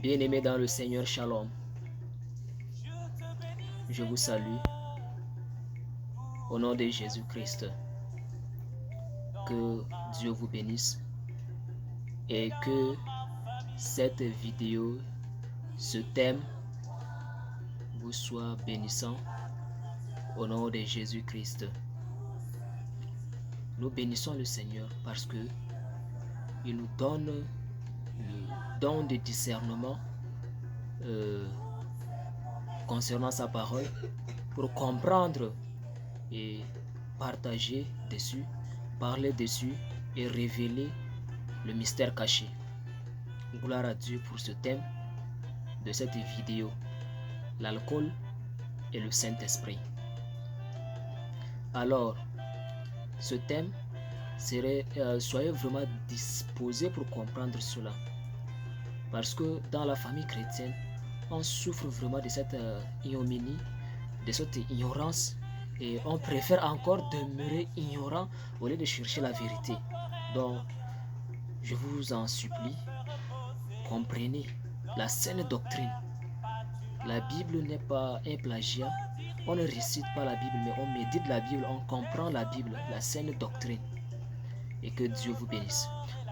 Bien-aimés dans le Seigneur, Shalom. Je vous salue au nom de Jésus-Christ. Que Dieu vous bénisse et que cette vidéo, ce thème vous soit bénissant au nom de Jésus-Christ. Nous bénissons le Seigneur parce que il nous donne le don de discernement concernant sa parole pour comprendre et partager dessus, parler dessus et révéler le mystère caché. Gloire à Dieu pour ce thème de cette vidéo, l'alcool et le Saint-Esprit. Alors, ce thème serait, soyez vraiment disposés pour comprendre cela. Parce que dans la famille chrétienne, on souffre vraiment de cette ignominie, de cette ignorance, et on préfère encore demeurer ignorant au lieu de chercher la vérité. Donc, je vous en supplie, comprenez la saine doctrine. La Bible n'est pas un plagiat. On ne récite pas la Bible, mais on médite la Bible, on comprend la Bible, la saine doctrine. Et que Dieu vous bénisse.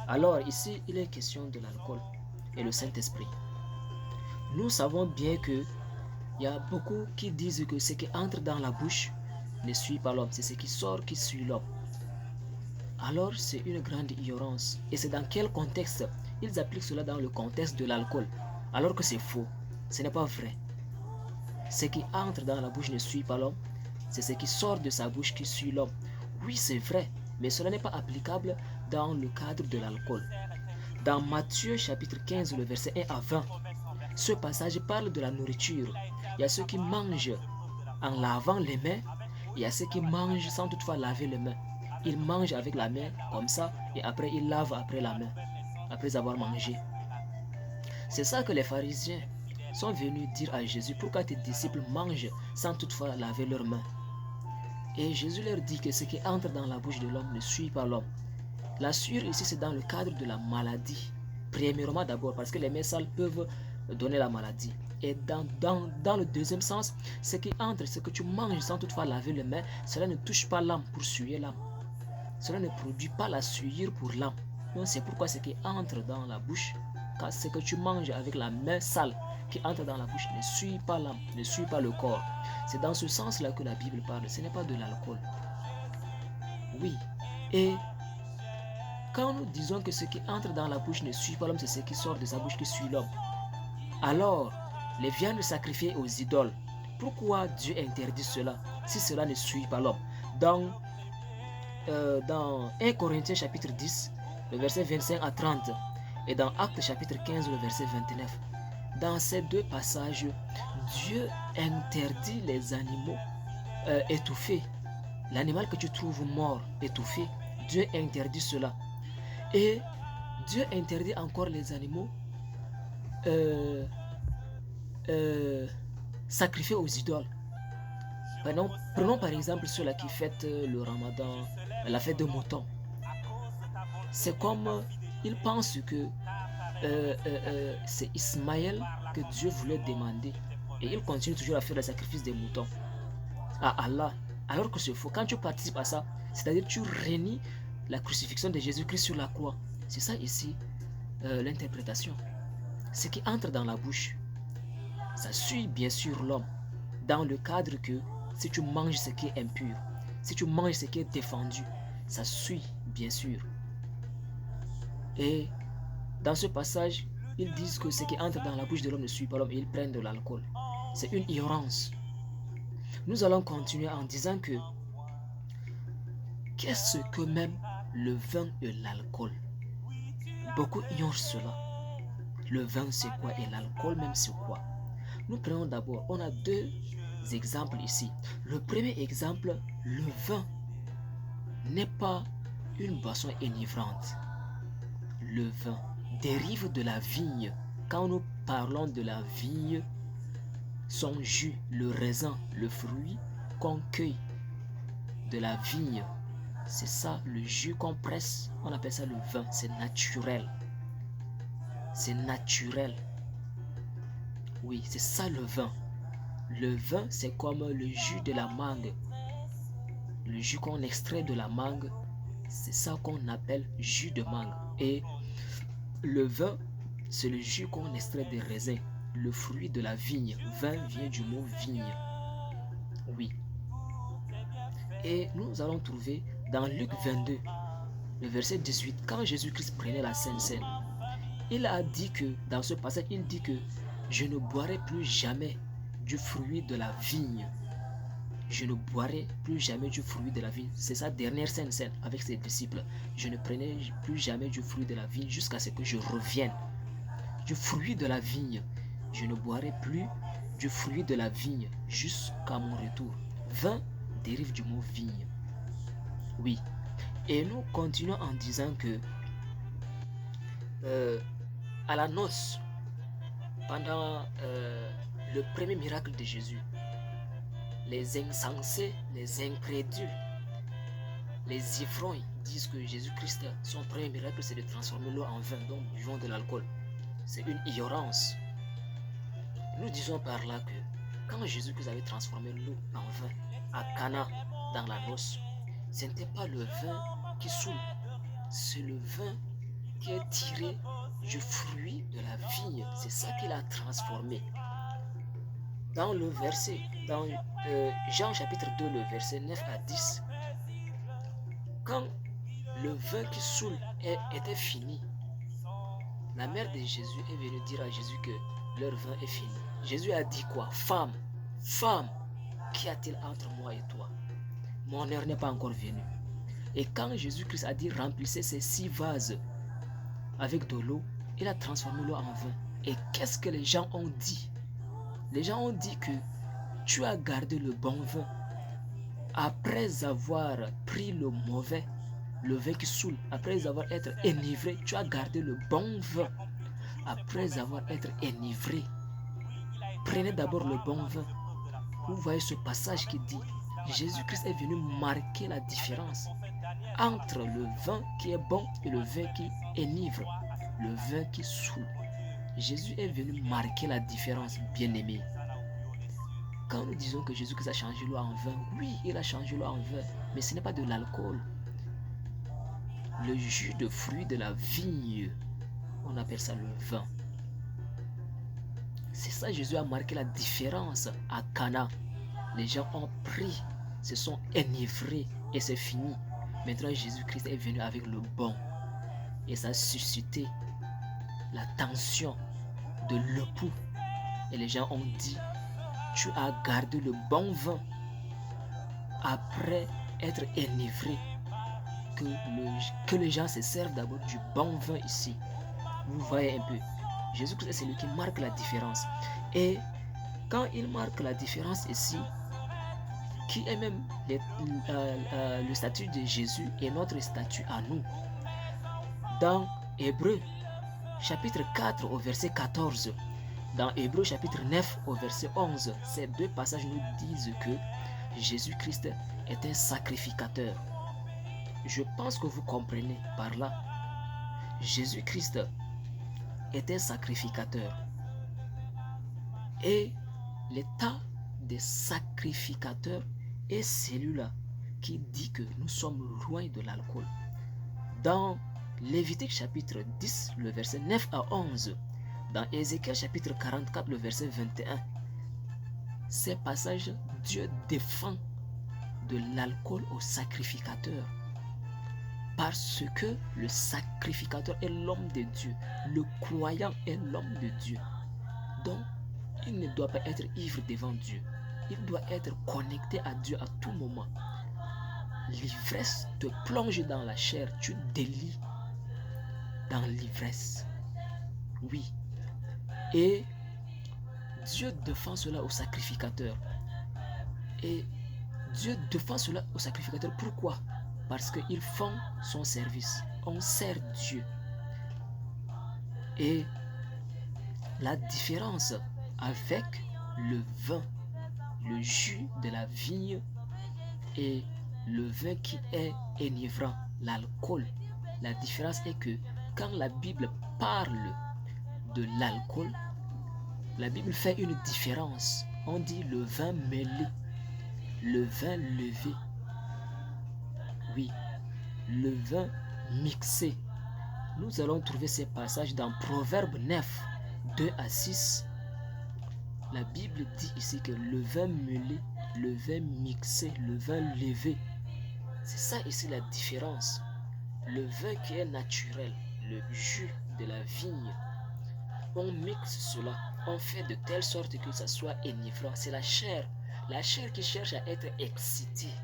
Alors, ici, il est question de l'alcool et le Saint-Esprit. Nous savons bien que il y a beaucoup qui disent que ce qui entre dans la bouche ne suit pas l'homme, c'est ce qui sort qui suit l'homme. Alors, c'est une grande ignorance. Et c'est dans quel contexte? Ils appliquent cela dans le contexte de l'alcool, alors que c'est faux. Ce n'est pas vrai. Ce qui entre dans la bouche ne suit pas l'homme, c'est ce qui sort de sa bouche qui suit l'homme. Oui, c'est vrai, mais cela n'est pas applicable dans le cadre de l'alcool. Dans Matthieu chapitre 15, le verset 1 à 20, ce passage parle de la nourriture. Il y a ceux qui mangent en lavant les mains, il y a ceux qui mangent sans toutefois laver les mains. Ils mangent avec la main comme ça et après ils lavent après la main, après avoir mangé. C'est ça que les pharisiens sont venus dire à Jésus: pourquoi tes disciples mangent sans toutefois laver leurs mains? Et Jésus leur dit que ce qui entre dans la bouche de l'homme ne suit pas l'homme. La sueur ici, c'est dans le cadre de la maladie. Premièrement d'abord, parce que les mains sales peuvent donner la maladie. Et dans le deuxième sens, ce qui entre, ce que tu manges sans toutefois laver les mains, cela ne touche pas l'âme pour suer l'âme. Cela ne produit pas la sueur pour l'âme. Donc c'est pourquoi ce qui entre dans la bouche, car ce que tu manges avec la main sale qui entre dans la bouche ne suit pas l'âme, ne suit pas le corps. C'est dans ce sens-là que la Bible parle. Ce n'est pas de l'alcool. Oui. Et quand nous disons que ce qui entre dans la bouche ne suit pas l'homme, c'est ce qui sort de sa bouche qui suit l'homme. Alors, les viandes sacrifiées aux idoles, pourquoi Dieu interdit cela si cela ne suit pas l'homme? Dans 1 Corinthiens chapitre 10, le verset 25 à 30, et dans Actes chapitre 15, le verset 29, dans ces deux passages, Dieu interdit les animaux étouffés. L'animal que tu trouves mort, étouffé, Dieu interdit cela. Et Dieu interdit encore les animaux sacrifiés aux idoles. Prenons par exemple ceux-là qui fêtent le ramadan, la fête de mouton. C'est comme ils pensent que c'est Ismaël que Dieu voulait demander. Et ils continuent toujours à faire le sacrifice des moutons à Allah. Alors que c'est faux. Quand tu participes à ça, c'est-à-dire tu renies la crucifixion de Jésus-Christ sur la croix. C'est ça ici l'interprétation. Ce qui entre dans la bouche, ça suit bien sûr l'homme. Dans le cadre que si tu manges ce qui est impur, si tu manges ce qui est défendu, ça suit bien sûr. Et dans ce passage, ils disent que ce qui entre dans la bouche de l'homme ne suit pas l'homme et ils prennent de l'alcool. C'est une ignorance. Nous allons continuer en disant que qu'est-ce que même le vin et l'alcool? Beaucoup ignorent cela. Le vin c'est quoi et l'alcool même c'est quoi? Nous prenons d'abord, on a deux exemples ici. Le premier exemple, le vin n'est pas une boisson enivrante. Le vin dérive de la vigne. Quand nous parlons de la vigne, son jus, le raisin, le fruit qu'on cueille de la vigne, c'est ça le jus qu'on presse, on appelle ça le vin, c'est naturel. C'est naturel. Oui, c'est ça le vin. Le vin, c'est comme le jus de la mangue. Le jus qu'on extrait de la mangue, c'est ça qu'on appelle jus de mangue. Et le vin, c'est le jus qu'on extrait des raisins, le fruit de la vigne. Vin vient du mot vigne. Oui. Et nous allons trouver dans Luc 22, le verset 18, quand Jésus-Christ prenait la Sainte Seine, il a dit que, dans ce passage, il dit que je ne boirai plus jamais du fruit de la vigne. Je ne boirai plus jamais du fruit de la vigne. C'est sa dernière Sainte Seine avec ses disciples. Je ne prenais plus jamais du fruit de la vigne jusqu'à ce que je revienne. Du fruit de la vigne. Je ne boirai plus du fruit de la vigne jusqu'à mon retour. Vin dérive du mot vigne. Oui. Et nous continuons en disant que à la noce, pendant le premier miracle de Jésus, les insensés, les incrédules, les ivrognes disent que Jésus-Christ, son premier miracle, c'est de transformer l'eau en vin, donc buvons de l'alcool. C'est une ignorance. Nous disons par là que quand Jésus-Christ avait transformé l'eau en vin à Cana dans la noce, ce n'était pas le vin qui saoule, c'est le vin qui est tiré du fruit de la vigne. C'est ça qu'il a transformé. Dans le verset, dans Jean chapitre 2, le verset 9 à 10, quand le vin qui saoule était fini, la mère de Jésus est venue dire à Jésus que leur vin est fini. Jésus a dit quoi? Femme, qu'y a-t-il entre moi et toi? Mon heure n'est pas encore venue. Et quand Jésus-Christ a dit remplissez ces 6 vases avec de l'eau, il a transformé l'eau en vin. Et qu'est-ce que les gens ont dit? Les gens ont dit que tu as gardé le bon vin après avoir pris le mauvais, le vin qui saoule. Après avoir été enivré, tu as gardé le bon vin. Après avoir été enivré, prenez d'abord le bon vin. Vous voyez ce passage qui dit Jésus-Christ est venu marquer la différence entre le vin qui est bon et le vin qui enivre, le vin qui saoule. Jésus est venu marquer la différence, bien-aimé. Quand nous disons que Jésus-Christ a changé l'eau en vin, oui, il a changé l'eau en vin, mais ce n'est pas de l'alcool. Le jus de fruit de la vigne, on appelle ça le vin. C'est ça, Jésus a marqué la différence à Cana. Les gens ont pris, se sont enivrés et c'est fini. Maintenant, Jésus-Christ est venu avec le bon. Et ça a suscité la tension de l'époux. Et les gens ont dit, tu as gardé le bon vin après être enivré. Que les gens se servent d'abord du bon vin ici. Vous voyez un peu. Jésus-Christ est celui qui marque la différence. Et quand il marque la différence ici, qui est même le statut de Jésus et notre statut à nous. Dans Hébreux chapitre 4 au verset 14, dans Hébreux chapitre 9 au verset 11, ces deux passages nous disent que Jésus-Christ est un sacrificateur. Je pense que vous comprenez par là. Jésus-Christ est un sacrificateur. Et l'état des sacrificateurs est celui-là qui dit que nous sommes loin de l'alcool. Dans Lévitique chapitre 10, le verset 9 à 11, dans Ézéchiel chapitre 44, le verset 21, ces passages, Dieu défend de l'alcool au sacrificateur. Parce que le sacrificateur est l'homme de Dieu. Le croyant est l'homme de Dieu. Donc, il ne doit pas être ivre devant Dieu. Il doit être connecté à Dieu à tout moment. L'ivresse te plonge dans la chair. Tu délies dans l'ivresse. Oui. Et Dieu défend cela au sacrificateur. Et Dieu défend cela au sacrificateur. Pourquoi? Parce qu'ils font son service. On sert Dieu. Et la différence avec le vin, le jus de la vigne et le vin qui est enivrant, l'alcool, la différence est que quand la Bible parle de l'alcool, La Bible fait une différence. On dit le vin mêlé, le vin levé. Oui, le vin mixé. Nous allons trouver ces passages dans Proverbe 9, 2 à 6. La Bible dit ici que le vin mêlé, le vin mixé, le vin levé. C'est ça ici la différence. Le vin qui est naturel, le jus de la vigne, on mixe cela, on fait de telle sorte que ça soit enivrant. C'est la chair qui cherche à être excitée.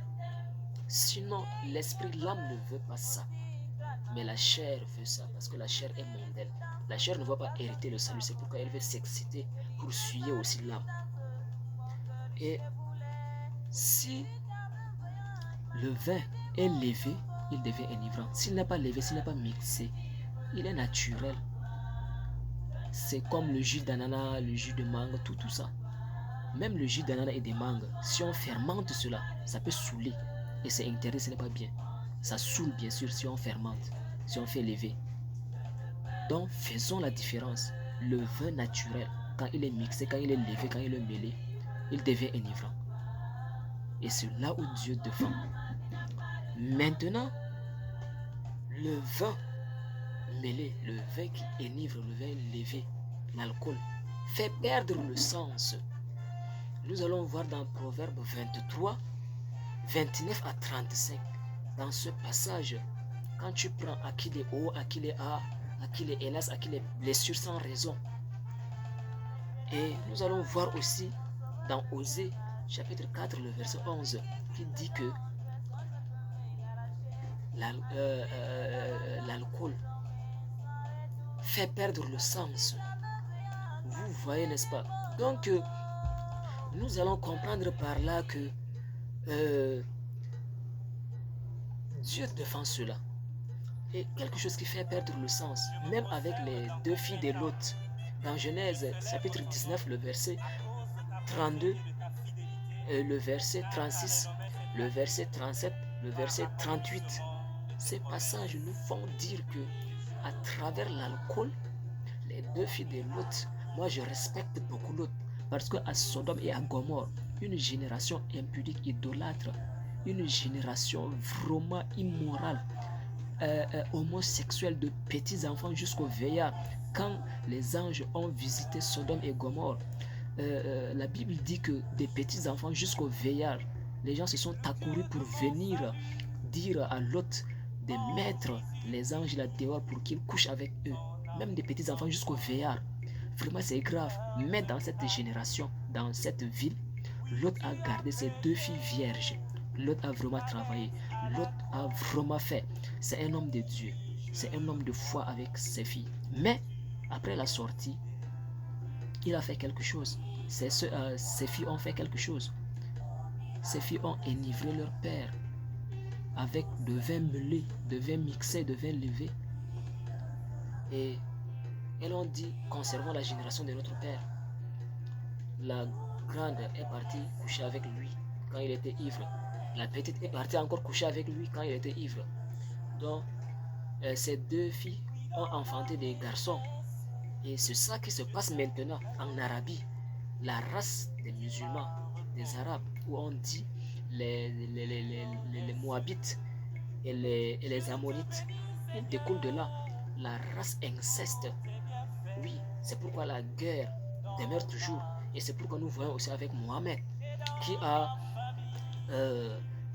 Sinon, l'esprit, l'âme ne veut pas ça. Mais la chair veut ça, parce que la chair est mondaine. La chair ne va pas hériter le salut, c'est pourquoi elle veut s'exciter pour suyer aussi l'âme. Et si le vin est levé, il devient enivrant. S'il n'est pas levé, s'il n'est pas mixé, il est naturel. C'est comme le jus d'ananas, le jus de mangue, tout ça. Même le jus d'ananas et des mangues, si on fermente cela, ça peut saouler. Et c'est interdit, ce n'est pas bien. Ça saoule bien sûr si on fermente, si on fait lever. Donc faisons la différence. Le vin naturel, quand il est mixé, quand il est levé, quand il est mêlé, il devient enivrant. Et c'est là où Dieu défend. Maintenant, le vin mêlé, le vin qui enivre, le vin levé, l'alcool, fait perdre le sens. Nous allons voir dans Proverbe 23, 29 à 35. Dans ce passage, quand tu prends à qui les hauts, à qui les a, à qui les hélas, à qui les blessures sans raison. Et nous allons voir aussi dans Osée, chapitre 4, le verset 11, qui dit que l'alcool fait perdre le sens. Vous voyez, n'est-ce pas? Donc, nous allons comprendre par là que Dieu défend cela. Et quelque chose qui fait perdre le sens, même avec les deux filles de Lot, dans Genèse chapitre 19, le verset 32, le verset 36, le verset 37, le verset 38. Ces passages nous font dire que à travers l'alcool, les deux filles de Lot, moi je respecte beaucoup Lot, parce qu'à Sodome et à Gomorrhe, une génération impudique, idolâtre, une génération vraiment immorale, homosexuelle, de petits enfants jusqu'au vieillard. Quand les anges ont visité Sodome et Gomorrhe, la Bible dit que des petits enfants jusqu'au vieillard, les gens se sont accourus pour venir dire à Lot de mettre les anges là dehors pour qu'ils couchent avec eux. Même des petits enfants jusqu'au vieillard. Vraiment c'est grave. Mais dans cette génération, dans cette ville, Lot a gardé ses deux filles vierges. Lot a vraiment travaillé. Lot a vraiment fait. C'est un homme de Dieu. C'est un homme de foi avec ses filles. Mais après la sortie, il a fait quelque chose. Ses filles ont fait quelque chose. Ses filles ont enivré leur père avec de vin mêlé, de vin mixé, de vin levé. Et elles ont dit, conservons la génération de notre père. La grande est partie coucher avec lui quand il était ivre. La petite est partie encore coucher avec lui quand il était ivre. Donc, ces deux filles ont enfanté des garçons. Et c'est ça qui se passe maintenant en Arabie. La race des musulmans, des arabes, où on dit les Moabites et les Ammonites, ils découlent de là. La race inceste. Oui, c'est pourquoi la guerre demeure toujours. Et c'est pourquoi nous voyons aussi avec Mohamed, qui a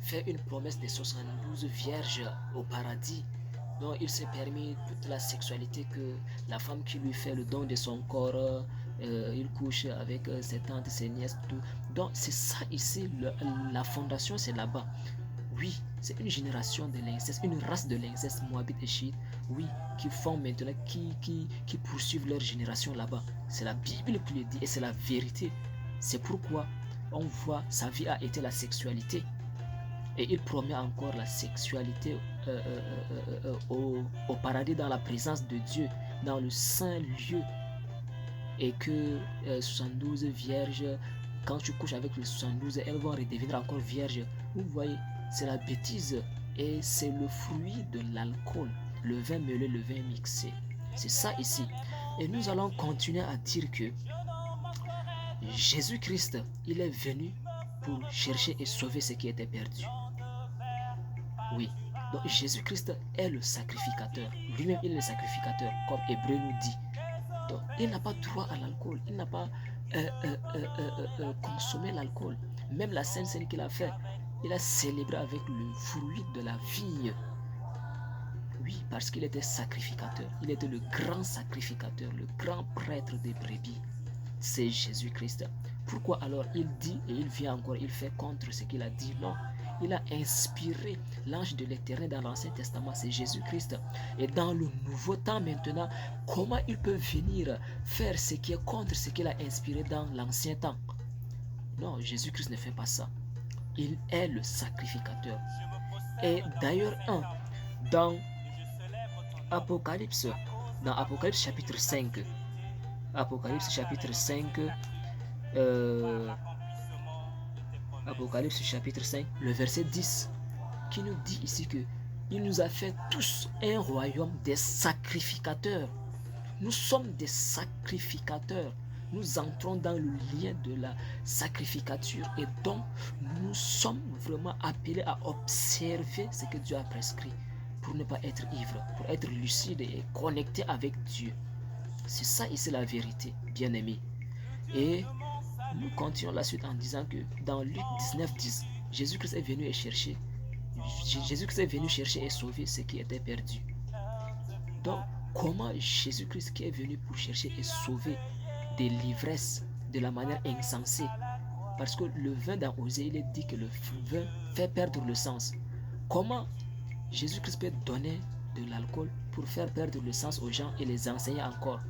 fait une promesse de 72 vierges au paradis, dont il s'est permis toute la sexualité, que la femme qui lui fait le don de son corps, il couche avec ses tantes, ses nièces, tout. Donc c'est ça ici, la fondation c'est là-bas. Oui, c'est une génération de l'inceste, une race de l'inceste, Moabite et Chiite, oui, qui font maintenant, qui poursuivent leur génération là-bas. C'est la Bible qui le dit et c'est la vérité. C'est pourquoi on voit sa vie a été la sexualité. Et il promet encore la sexualité au paradis, dans la présence de Dieu, dans le saint lieu. Et que 72 vierges, quand tu couches avec les 72, elles vont redevenir encore vierges. Vous voyez, c'est la bêtise et c'est le fruit de l'alcool, le vin mêlé, le vin mixé. C'est ça ici. Et nous allons continuer à dire que Jésus-Christ, il est venu pour chercher et sauver ce qui était perdu. Oui, donc Jésus-Christ est le sacrificateur. Lui-même, il est le sacrificateur, comme Hébreu nous dit. Donc, il n'a pas droit à l'alcool. Il n'a pas consommé l'alcool. Même la Sainte Seine qu'il a fait, il a célébré avec le fruit de la vigne. Oui, parce qu'il était sacrificateur. Il était le grand sacrificateur, le grand prêtre des brebis. C'est Jésus-Christ. Pourquoi alors il dit et il vient encore, il fait contre ce qu'il a dit? Non, il a inspiré l'ange de l'Éternel dans l'Ancien Testament, c'est Jésus-Christ. Et dans le Nouveau Temps maintenant, comment il peut venir faire ce qui est contre ce qu'il a inspiré dans l'Ancien Temps? Non, Jésus-Christ ne fait pas ça. Il est le sacrificateur. Et d'ailleurs, dans Apocalypse chapitre 5, Apocalypse chapitre 5, Apocalypse chapitre 5, le verset 10, qui nous dit ici que il nous a fait tous un royaume des sacrificateurs. Nous sommes des sacrificateurs. Nous entrons dans le lien de la sacrificature et donc nous sommes vraiment appelés à observer ce que Dieu a prescrit pour ne pas être ivre, pour être lucide et connecté avec Dieu. C'est ça ici la vérité, bien-aimés. Et nous continuons la suite en disant que dans Luc 19, 10, Jésus-Christ est venu chercher et sauver ce qui était perdu. Donc, comment Jésus-Christ qui est venu pour chercher et sauver des livresses de la manière insensée? Parce que le vin dans Osée, il est dit que le vin fait perdre le sens. Comment Jésus-Christ peut donner de l'alcool pour faire perdre le sens aux gens et les enseigner encore?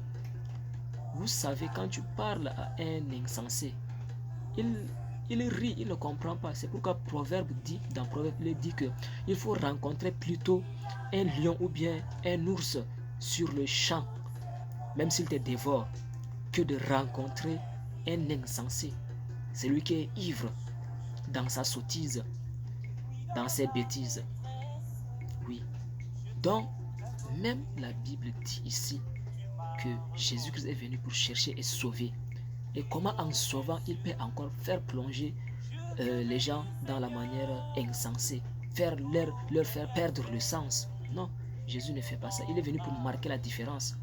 Vous savez, quand tu parles à un insensé, il rit, il ne comprend pas. C'est pourquoi dans Proverbe, il dit que il faut rencontrer plutôt un lion ou bien un ours sur le champ, même s'il te dévore, que de rencontrer un insensé. C'est lui qui est ivre dans sa sottise, dans ses bêtises. Oui. Donc, même la Bible dit ici que Jésus-Christ est venu pour chercher et sauver. Et comment en sauvant, il peut encore faire plonger les gens dans la manière insensée, leur faire perdre le sens. Non, Jésus ne fait pas ça. Il est venu pour marquer la différence.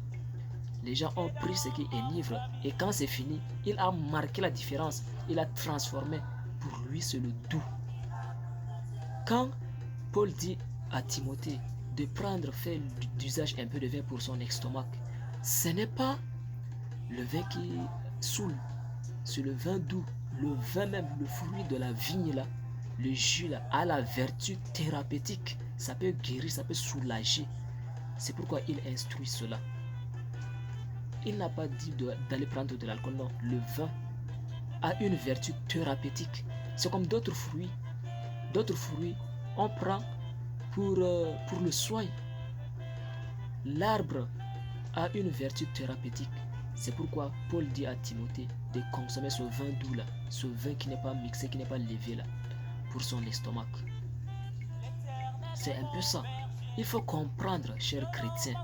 Les gens ont pris ce qui enivre et quand c'est fini, il a marqué la différence. Il a transformé. Pour lui, c'est le doux. Quand Paul dit à Timothée de faire d'usage un peu de vin pour son estomac, ce n'est pas le vin qui saoule, c'est le vin doux. Le vin même, le fruit de la vigne là, le jus là, a la vertu thérapeutique. Ça peut guérir, ça peut soulager. C'est pourquoi il instruit cela. Il n'a pas dit d'aller prendre de l'alcool, non. Le vin a une vertu thérapeutique. C'est comme d'autres fruits. D'autres fruits, on prend pour le soin. L'arbre a une vertu thérapeutique. C'est pourquoi Paul dit à Timothée de consommer ce vin doux là, ce vin qui n'est pas mixé, qui n'est pas levé là, pour son estomac. C'est un peu ça. Il faut comprendre, chers chrétiens,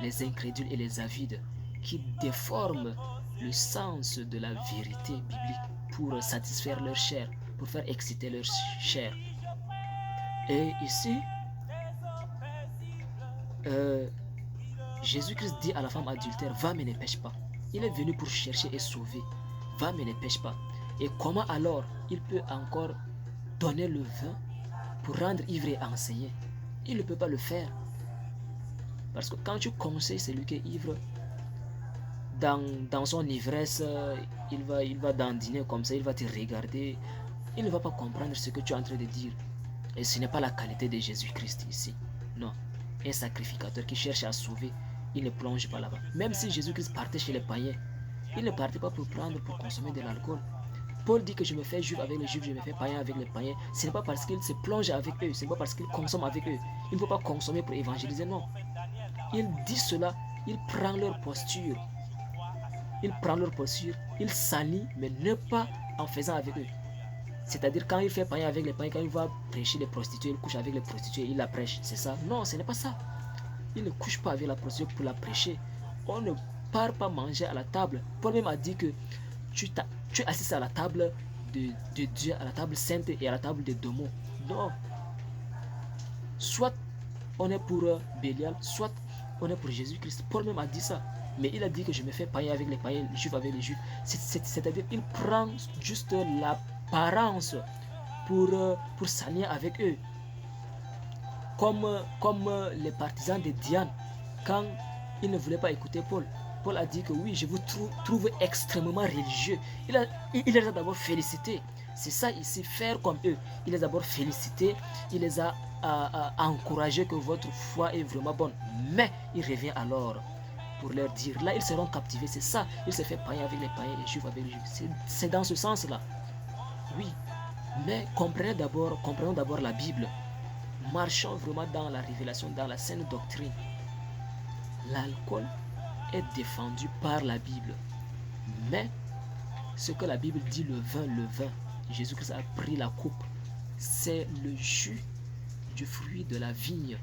les incrédules et les avides qui déforment le sens de la vérité biblique pour satisfaire leur chair, pour faire exciter leur chair. Et ici, Jésus-Christ dit à la femme adultère, va mais ne pêche pas. Il est venu pour chercher et sauver. Va mais ne pêche pas. Et comment alors il peut encore donner le vin pour rendre ivre et enseigner? Il ne peut pas le faire. Parce que quand tu conseilles celui qui est ivre, dans son ivresse, il va dandiner comme ça, il va te regarder. Il ne va pas comprendre ce que tu es en train de dire. Et ce n'est pas la qualité de Jésus-Christ ici. Non. Un sacrificateur qui cherche à sauver, il ne plonge pas là-bas. Même si Jésus-Christ partait chez les païens, il ne partait pas pour consommer de l'alcool. Paul dit que je me fais juif avec les juifs, je me fais païen avec les païens. Ce n'est pas parce qu'il se plonge avec eux, ce n'est pas parce qu'il consomme avec eux. Il ne faut pas consommer pour évangéliser, non. Il dit cela, il prend leur posture. Il prend leur posture, il s'allie, mais ne pas en faisant avec eux. C'est-à-dire quand il fait païen avec les païens, quand il va prêcher les prostituées, il couche avec les prostituées, il la prêche. C'est ça? Non, ce n'est pas ça. Il ne couche pas avec la prostituée pour la prêcher. On ne part pas manger à la table. Paul même a dit que tu tu es assis à la table de Dieu, à la table sainte et à la table des démons. Non. Soit on est pour Bélial, soit on est pour Jésus-Christ. Paul même a dit ça. Mais il a dit que je me fais païen avec les païens, juif avec les juifs. C'est-à-dire qu'il prend juste l'apparence pour s'allier avec eux. Comme les partisans de Diane, quand ils ne voulaient pas écouter Paul. Paul a dit que oui, je vous trouve extrêmement religieux. Il les a d'abord félicités. C'est ça ici, faire comme eux. Il les a d'abord félicités, il les a encouragés que votre foi est vraiment bonne. Mais il revient alors pour leur dire, là ils seront captivés, c'est ça. Il s'est fait païen avec les païens et juifs avec les juifs. C'est dans ce sens-là. Oui, mais comprenons d'abord la Bible. Marchons vraiment dans la révélation, dans la saine doctrine. L'alcool est défendu par la Bible. Mais ce que la Bible dit, le vin, Jésus-Christ a pris la coupe, c'est le jus du fruit de la vigne.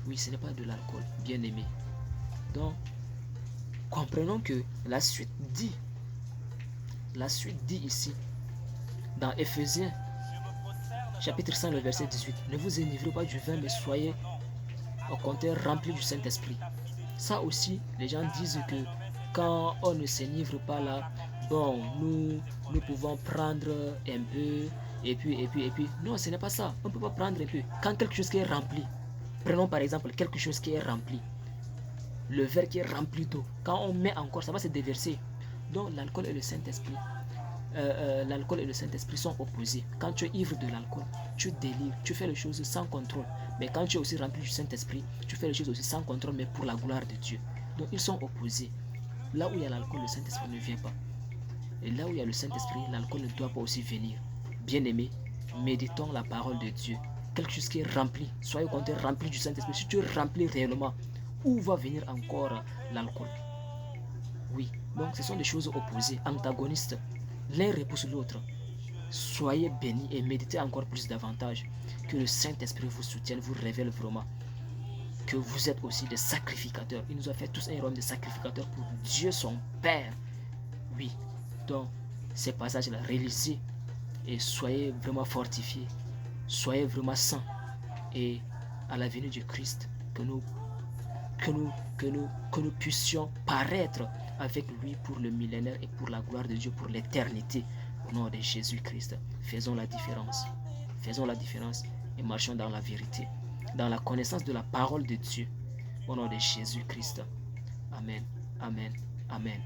Oui, ce n'est pas de l'alcool, bien aimé. Donc, comprenons que la suite dit ici, dans Éphésiens, chapitre 5, le verset 18, ne vous enivrez pas du vin, mais soyez au contraire remplis du Saint-Esprit. Ça aussi, les gens disent que quand on ne s'enivre pas là, bon, nous pouvons prendre un peu, et puis. Non, ce n'est pas ça. On ne peut pas prendre un peu. Quand quelque chose qui est rempli, prenons par exemple quelque chose qui est rempli, le verre qui est rempli d'eau, quand on met encore, ça va se déverser. Donc l'alcool et le Saint-Esprit, l'alcool et le Saint-Esprit sont opposés. Quand tu es ivre de l'alcool, tu délires, tu fais les choses sans contrôle. Mais quand tu es aussi rempli du Saint-Esprit, tu fais les choses aussi sans contrôle, mais pour la gloire de Dieu. Donc ils sont opposés. Là où il y a l'alcool, le Saint-Esprit ne vient pas. Et là où il y a le Saint-Esprit, l'alcool ne doit pas aussi venir. Bien-aimés, méditons la parole de Dieu. Quelque chose qui est rempli. Soyez content, rempli du Saint-Esprit. Si tu es rempli réellement, où va venir encore l'alcool? Oui, donc ce sont des choses opposées, antagonistes. L'un repousse l'autre. Soyez bénis et méditez encore plus davantage. Que le Saint-Esprit vous soutienne, vous révèle vraiment que vous êtes aussi des sacrificateurs. Il nous a fait tous un rôle de sacrificateurs pour Dieu son Père. Oui, donc ces passages-là, réalisez et soyez vraiment fortifiés. Soyez vraiment saints. Et à la venue du Christ, que nous puissions paraître avec lui pour le millénaire et pour la gloire de Dieu, pour l'éternité. Au nom de Jésus-Christ, faisons la différence. Faisons la différence et marchons dans la vérité, dans la connaissance de la parole de Dieu. Au nom de Jésus-Christ. Amen. Amen. Amen.